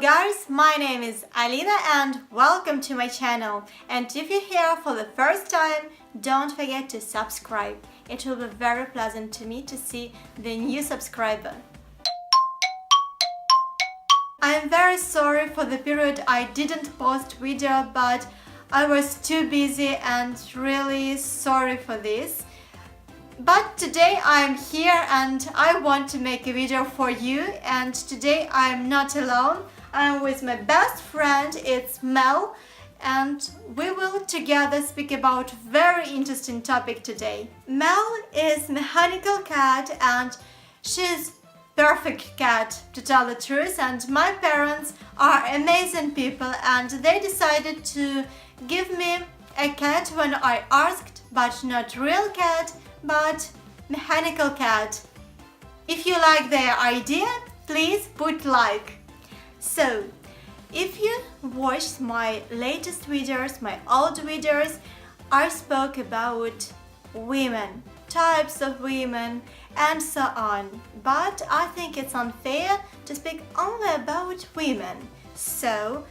guys, my name is Alina and welcome to my channel. And if you're here for the first time, don't forget to subscribe. It will be very pleasant to me to see the new subscriber. I am very sorry for the period I didn't post video, but I was too busy and really sorry for this. But today I'm here and I want to make a video for you, and today I'm not alone. I'm with my best friend, it's Mel, and we will together speak about very interesting topic today. Mel is mechanical cat and she's perfect cat, to tell the truth, and my parents are amazing people and they decided to give me a cat when I asked, but not real cat, but mechanical cat. If you like their idea, please put like. So, if you watched my latest videos, my old videos, I spoke about women, types of women, and so on. But I think it's unfair to speak only about women. So,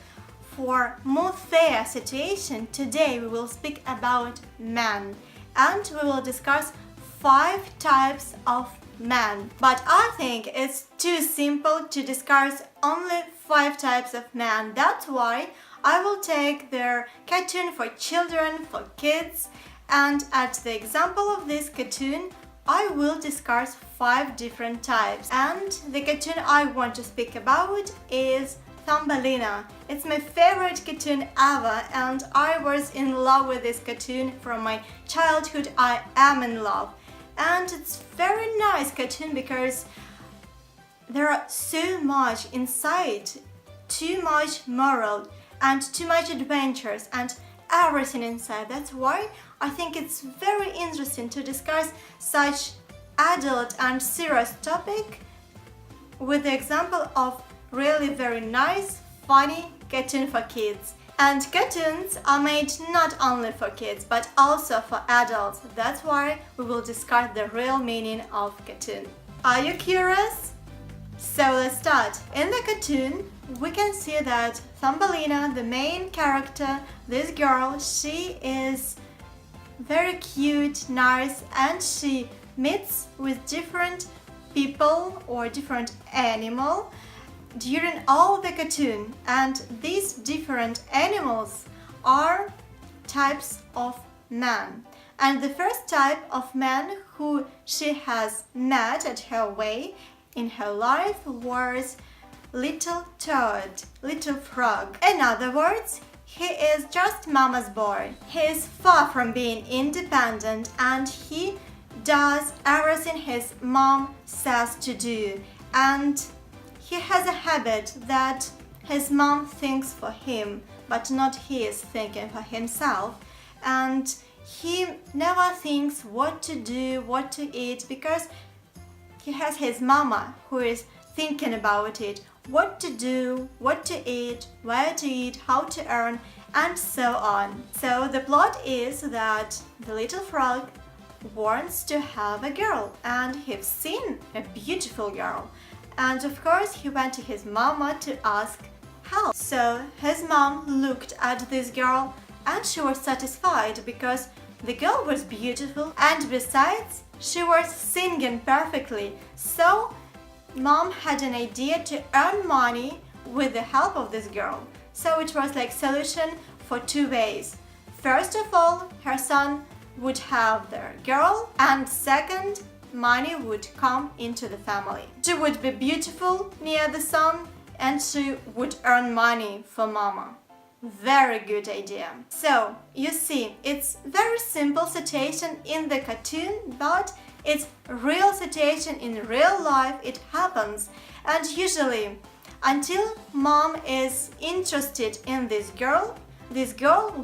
for more fair situation, today we will speak about men. And we will discuss 5 types of men. But I think it's too simple to discuss only 5 types of men. That's why I will take their cartoon for children, for kids, and at the example of this cartoon, I will discuss 5 different types. And the cartoon I want to speak about is Thumbelina. It's my favorite cartoon ever and I was in love with this cartoon from my childhood. I am in love. And it's very nice cartoon because there are so much inside, too much moral and too much adventures and everything inside. That's why I think it's very interesting to discuss such adult and serious topic with the example of really very nice, funny cartoon for kids. And cartoons are made not only for kids, but also for adults. That's why we will discuss the real meaning of cartoon. Are you curious? So let's start. In the cartoon, we can see that Thumbelina, the main character, this girl, she is very cute, nice, and she meets with different people or different animals during all the cartoon, and these different animals are types of men. And the first type of man who she has met at her way in her life was little toad, little frog. In other words, he is just mama's boy. He is far from being independent and he does everything his mom says to do, and he has a habit that his mom thinks for him, but not he is thinking for himself. And he never thinks what to do, what to eat, because he has his mama who is thinking about it, what to do, what to eat, where to eat, how to earn, and so on. So the plot is that the little frog wants to have a girl, and he's seen a beautiful girl. And of course he went to his mama to ask help. So his mom looked at this girl and she was satisfied because the girl was beautiful and besides she was singing perfectly. So mom had an idea to earn money with the help of this girl. So it was like solution for 2 ways. First of all, her son would have their girl, and second, money would come into the family. She would be beautiful near the sun and she would earn money for mama. Very good idea. So, you see, it's very simple situation in the cartoon, but it's real situation in real life, it happens. And usually, until mom is interested in this girl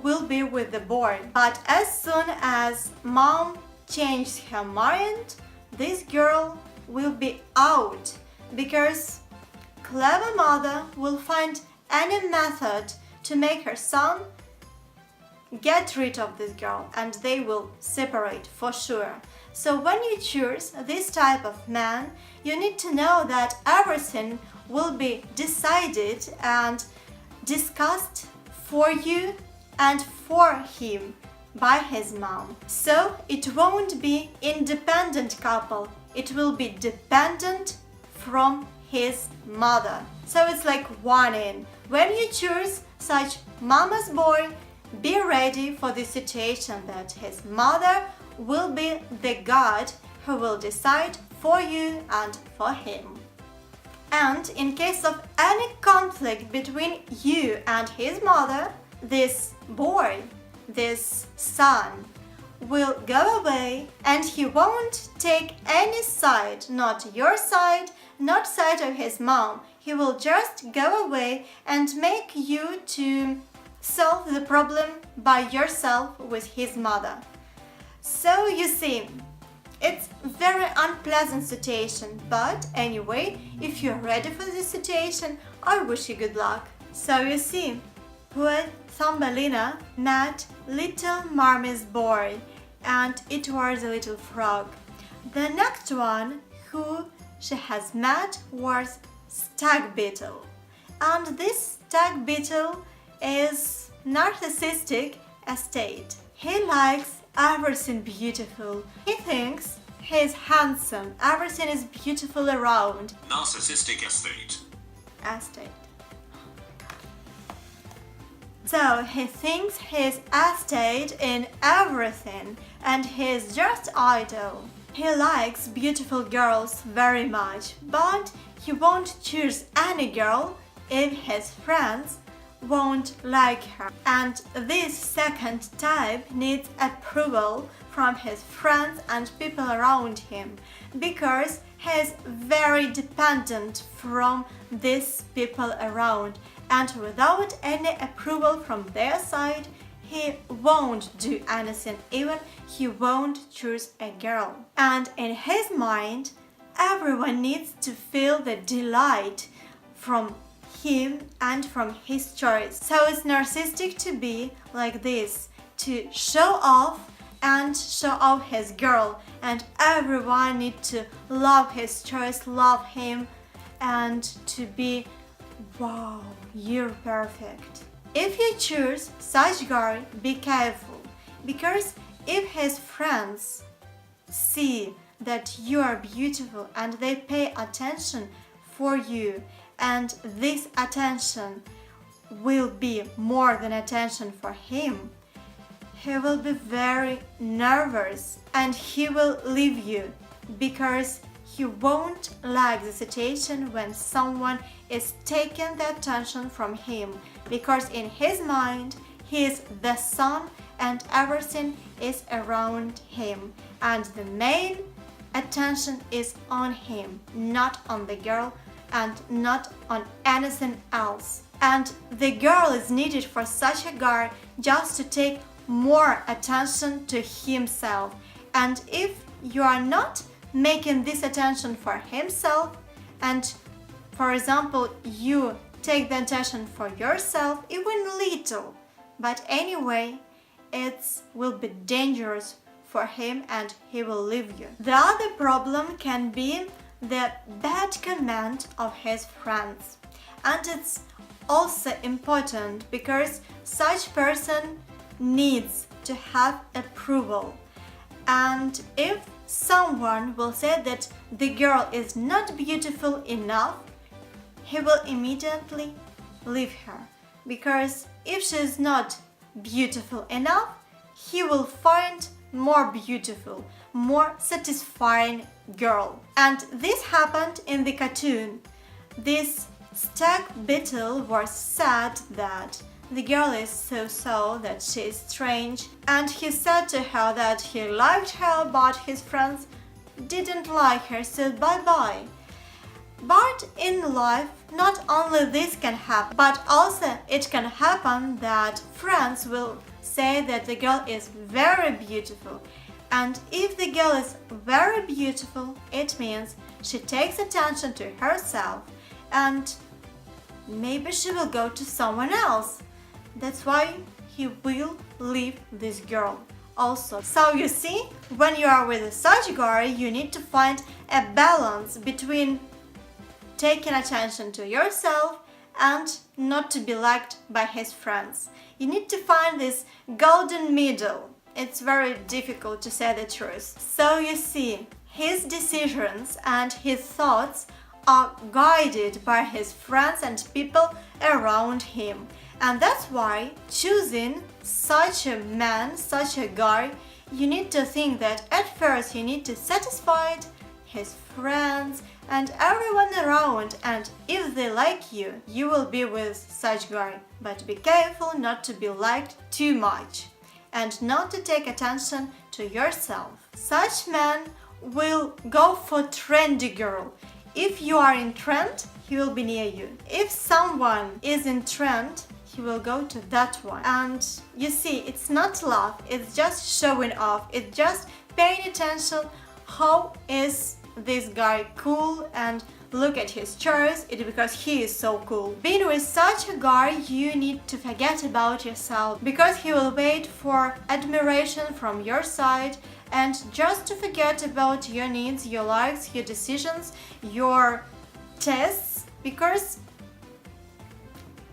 will be with the boy. But as soon as mom changes her mind, this girl will be out because clever mother will find any method to make her son get rid of this girl and they will separate for sure. So when you choose this type of man, you need to know that everything will be decided and discussed for you and for him by his mom. So it won't be independent couple, it will be dependent from his mother. So it's like warning. When you choose such mama's boy, be ready for the situation that his mother will be the God who will decide for you and for him. And in case of any conflict between you and his mother, this boy, this son, will go away and he won't take any side, not your side, not side of his mom. He will just go away and make you to solve the problem by yourself with his mother. So you see, it's very unpleasant situation, but anyway, if you're ready for this situation, I wish you good luck. So you see, poor Thumbelina met little Marmy's boy, and it was a little frog. The next one who she has met was Stag Beetle, and this Stag Beetle is narcissistic estate. He likes everything beautiful. He thinks he's handsome. Everything is beautiful around. Narcissistic estate. Estate. So he thinks he's estate in everything and he's just idle. He likes beautiful girls very much, but he won't choose any girl if his friends won't like her. And this second type needs approval from his friends and people around him because he is very dependent from these people around, and without any approval from their side he won't do anything, even he won't choose a girl. And in his mind everyone needs to feel the delight from him and from his choice. So it's narcissistic to be like this, to show off and show off his girl, and everyone needs to love his choice, love him, and to be, wow, you're perfect. If you choose such guy, be careful, because if his friends see that you are beautiful and they pay attention for you, and this attention will be more than attention for him, he will be very nervous and he will leave you because he won't like the situation when someone is taking the attention from him, because in his mind he is the sun and everything is around him, and the main attention is on him, not on the girl and not on anything else. And the girl is needed for such a guy just to take more attention to himself. And if you are not making this attention for himself, and for example you take the attention for yourself, even little, but anyway it will be dangerous for him and he will leave you. The other problem can be the bad comment of his friends, and it's also important because such person needs to have approval, and if someone will say that the girl is not beautiful enough, he will immediately leave her, because if she is not beautiful enough, he will find more beautiful, more satisfying girl. And this happened in the cartoon. This Stag Beetle was sad that the girl is so that she is strange, and he said to her that he liked her but his friends didn't like her, so bye-bye. But in life not only this can happen, but also it can happen that friends will say that the girl is very beautiful, and if the girl is very beautiful, it means she takes attention to herself and maybe she will go to someone else. That's why he will leave this girl also. So you see, when you are with such guy, you need to find a balance between taking attention to yourself and not to be liked by his friends. You need to find this golden middle. It's very difficult to say the truth. So you see, his decisions and his thoughts are guided by his friends and people around him. And that's why choosing such a man, such a guy, you need to think that at first you need to satisfy his friends and everyone around, and if they like you, you will be with such guy. But be careful not to be liked too much and not to take attention to yourself. Such man will go for trendy girl. If you are in trend, he will be near you. If someone is in trend, he will go to that one. And you see, it's not love, it's just showing off. It's just paying attention how is this guy cool and look at his choice. It's because he is so cool. Being with such a guy, you need to forget about yourself, because he will wait for admiration from your side and just to forget about your needs, your likes, your decisions, your tastes, because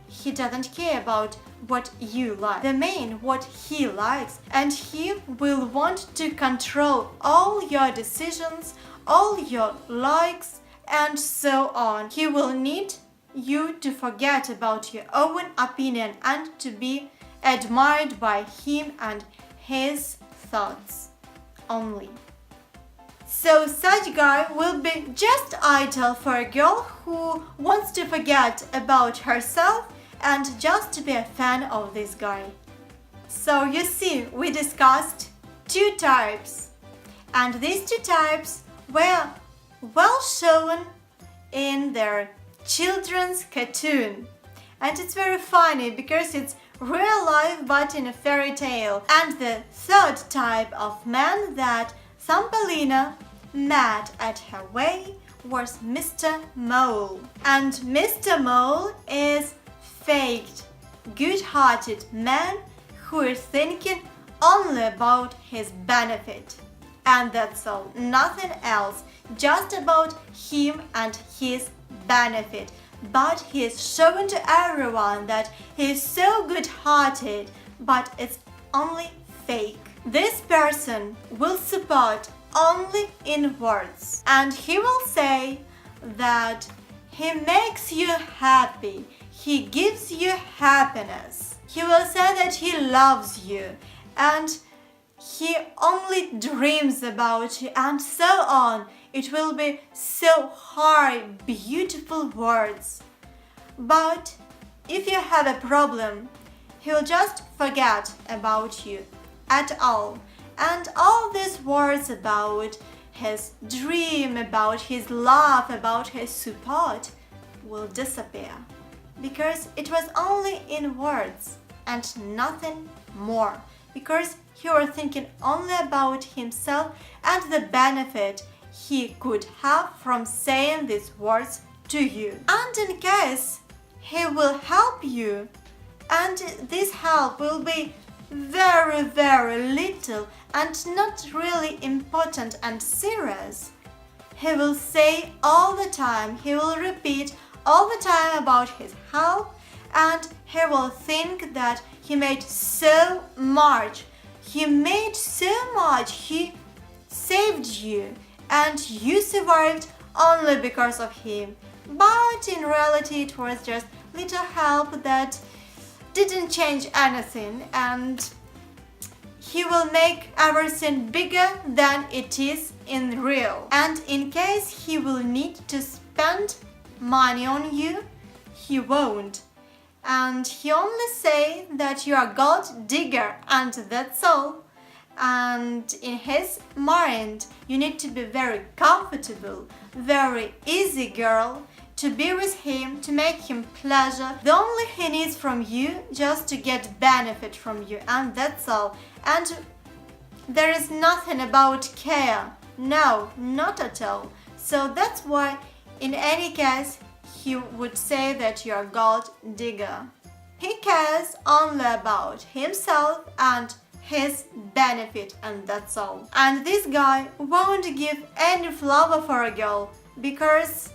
he doesn't care about what you like. The main what he likes, and he will want to control all your decisions, all your likes, and so on. He will need you to forget about your own opinion and to be admired by him and his thoughts only. So such guy will be just ideal for a girl who wants to forget about herself and just to be a fan of this guy. So you see, we discussed two types, and these two types were well shown in their children's cartoon. And it's very funny because it's real life but in a fairy tale. And the third type of man that Thumbelina met at her way was Mr. Mole. And Mr. Mole is faked, good-hearted man who is thinking only about his benefit. And that's all, nothing else, just about him and his benefit. But he's showing to everyone that he's so good-hearted, but it's only fake. This person will support only in words, and he will say that he makes you happy, he gives you happiness. He will say that he loves you and he only dreams about you, and so on. It will be so hard, beautiful words. But if you have a problem, he will just forget about you at all. And all these words about his dream, about his love, about his support will disappear. Because it was only in words and nothing more. Because he was thinking only about himself and the benefit he could have from saying these words to you. And in case he will help you, and this help will be very, very little and not really important and serious, he will say all the time, he will repeat all the time about his help, and he will think that he made so much. He made so much, he saved you, and you survived only because of him. But in reality it was just little help that didn't change anything, and he will make everything bigger than it is in real. And in case he will need to spend money on you, he won't. And he only say that you are gold digger, and that's all. And in his mind, you need to be very comfortable, very easy girl, to be with him, to make him pleasure. The only he needs from you just to get benefit from you, and that's all. And there is nothing about care. No, not at all. So that's why in any case he would say that you are gold digger. He cares only about himself and his benefit, and that's all. And this guy won't give any flower for a girl because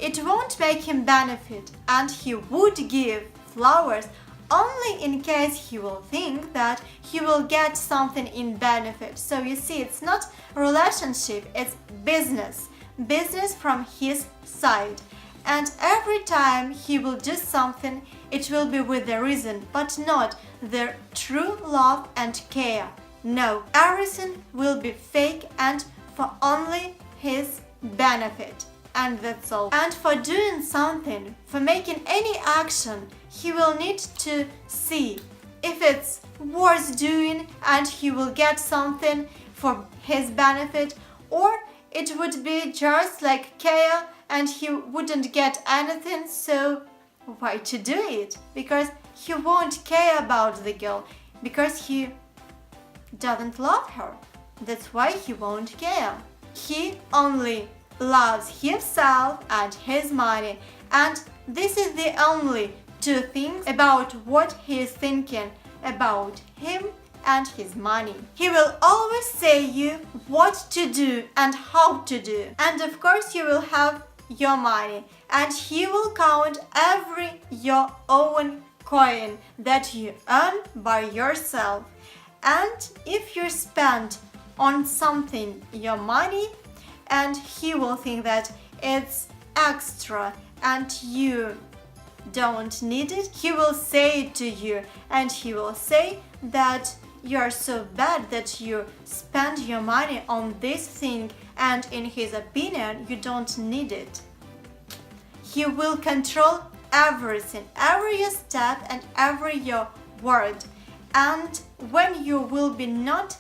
it won't make him benefit, and he would give flowers only in case he will think that he will get something in benefit. So you see, it's not a relationship, it's business from his side. And every time he will do something, it will be with a reason, but not the true love and care. No, everything will be fake and for only his benefit. And that's all. And for doing something, for making any action, he will need to see if it's worth doing and he will get something for his benefit, or it would be just like care and he wouldn't get anything, so why to do it? Because he won't care about the girl, because he doesn't love her. That's why he won't care. He only loves himself and his money, and this is the only two things about what he is thinking about him and his money. He will always say you what to do and how to do, and of course you will have your money, and he will count every your own coin that you earn by yourself. And if you spend on something your money and he will think that it's extra and you don't need it, he will say it to you, and he will say that you're so bad that you spend your money on this thing, and in his opinion you don't need it. He will control everything, every your step and every your word, and when you will be not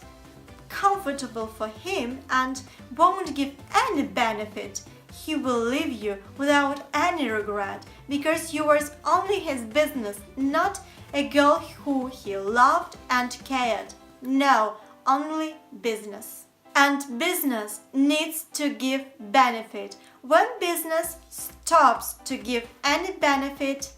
comfortable for him and won't give any benefit, he will leave you without any regret, because you was only his business, not a girl who he loved and cared. No, only business. And business needs to give benefit. When business stops to give any benefit,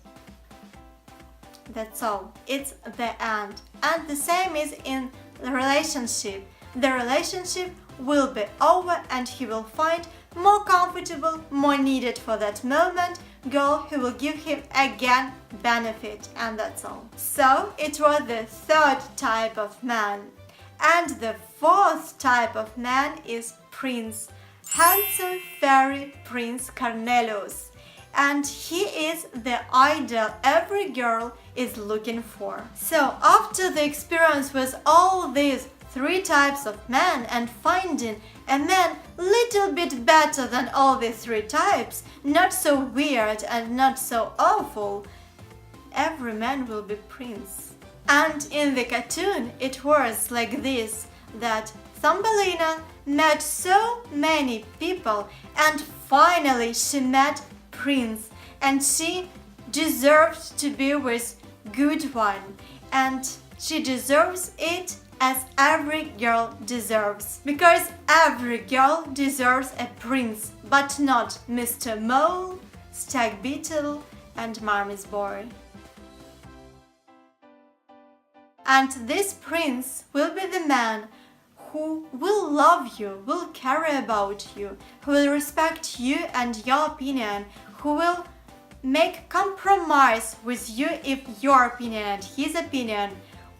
that's all. It's the end. And the same is in the relationship. The relationship will be over and he will find more comfortable, more needed for that moment girl who will give him again benefit, and that's all. So it was the third type of man. And the fourth type of man is Prince, handsome fairy Prince Cornelius. And he is the ideal every girl is looking for. So after the experience with all these three types of men and finding a man little bit better than all these three types, not so weird and not so awful, every man will be prince. And in the cartoon it was like this, that Thumbelina met so many people and finally she met Prince, and she deserved to be with good one, and she deserves it as every girl deserves, because every girl deserves a prince, but not Mr. Mole, Stag Beetle and Mommy's Boy. And this prince will be the man who will love you, will care about you, who will respect you and your opinion, who will make compromise with you if your opinion and his opinion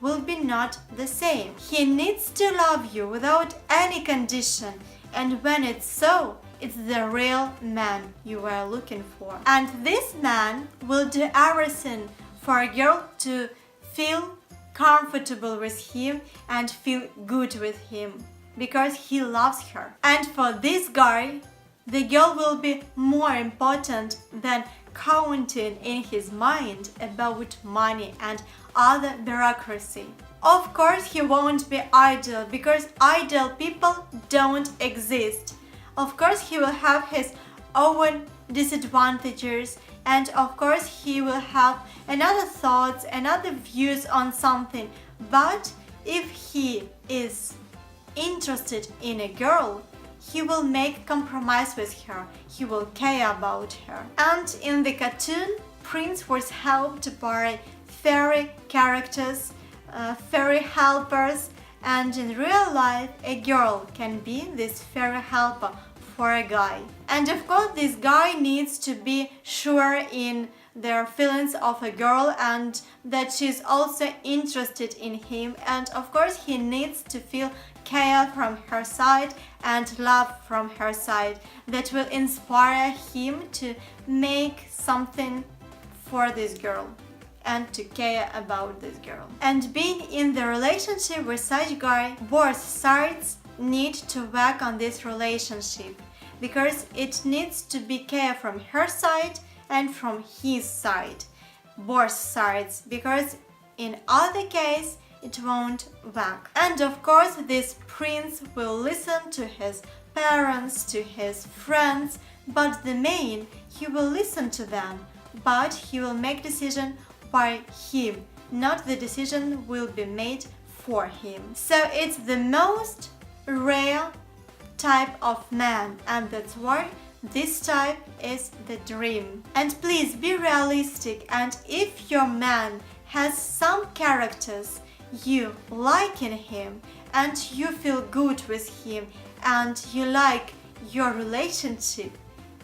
will be not the same. He needs to love you without any condition, and when it's so, it's the real man you were looking for. And this man will do everything for a girl to feel comfortable with him and feel good with him, because he loves her. And for this guy, the girl will be more important than counting in his mind about money and other bureaucracy. Of course he won't be ideal, because ideal people don't exist. Of course he will have his own disadvantages, and of course he will have another thoughts, another views on something. But if he is interested in a girl, he will make compromise with her, he will care about her. And in the cartoon, Prince was helped by fairy characters, fairy helpers, and in real life a girl can be this fairy helper for a guy. And of course this guy needs to be sure in their feelings of a girl and that she's also interested in him, and of course he needs to feel care from her side and love from her side that will inspire him to make something for this girl and to care about this girl. And being in the relationship with such guy, both sides need to work on this relationship because it needs to be care from her side and from his side, both sides, because in other case it won't work. And of course this prince will listen to his parents, to his friends, but the main, he will listen to them, but he will make decision by him, not the decision will be made for him. So it's the most rare type of man, and that's why this type is the dream. And please be realistic, and if your man has some characters you like in him and you feel good with him and you like your relationship,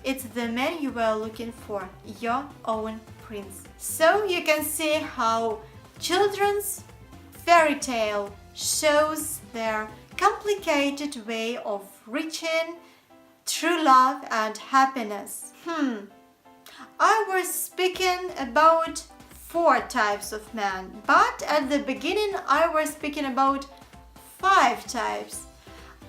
it's the man you were looking for, your own prince. So you can see how children's fairy tale shows their complicated way of reaching true love and happiness. I was speaking about 4 types of men, but at the beginning I was speaking about 5 types.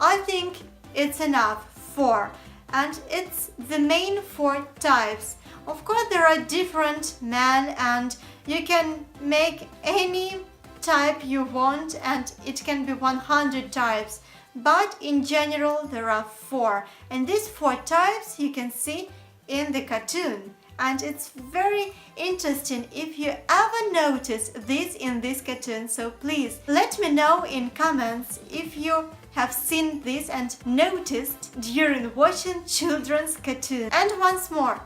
I think it's enough 4, and it's the main 4 types. Of course there are different men and you can make any type you want and it can be 100 types. But in general there are 4, and these 4 types you can see in the cartoon, and it's very interesting if you ever notice this in this cartoon. So please let me know in comments if you have seen this and noticed during watching children's cartoon. And once more,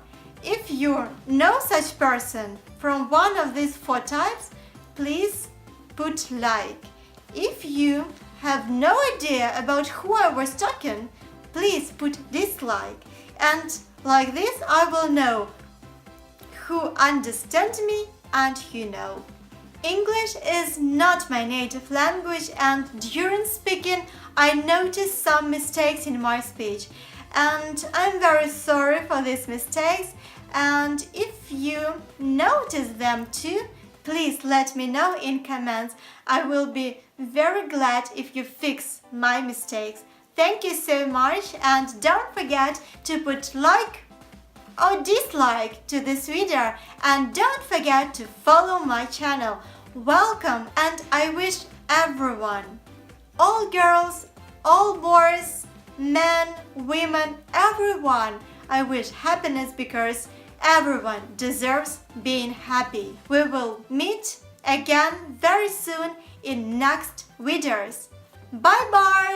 if you know such person from one of these 4 types, please put like. If you have no idea about who I was talking, please put dislike, and like this I will know who understands me and who know. English is not my native language, and during speaking I noticed some mistakes in my speech, and I'm very sorry for these mistakes, and if you notice them too, please let me know in comments. I will be very glad if you fix my mistakes. Thank you so much, and don't forget to put like or dislike to this video, and don't forget to follow my channel. Welcome, and I wish everyone, all girls, all boys, men, women, everyone, I wish happiness because everyone deserves being happy. We will meet again very soon in next videos. Bye bye!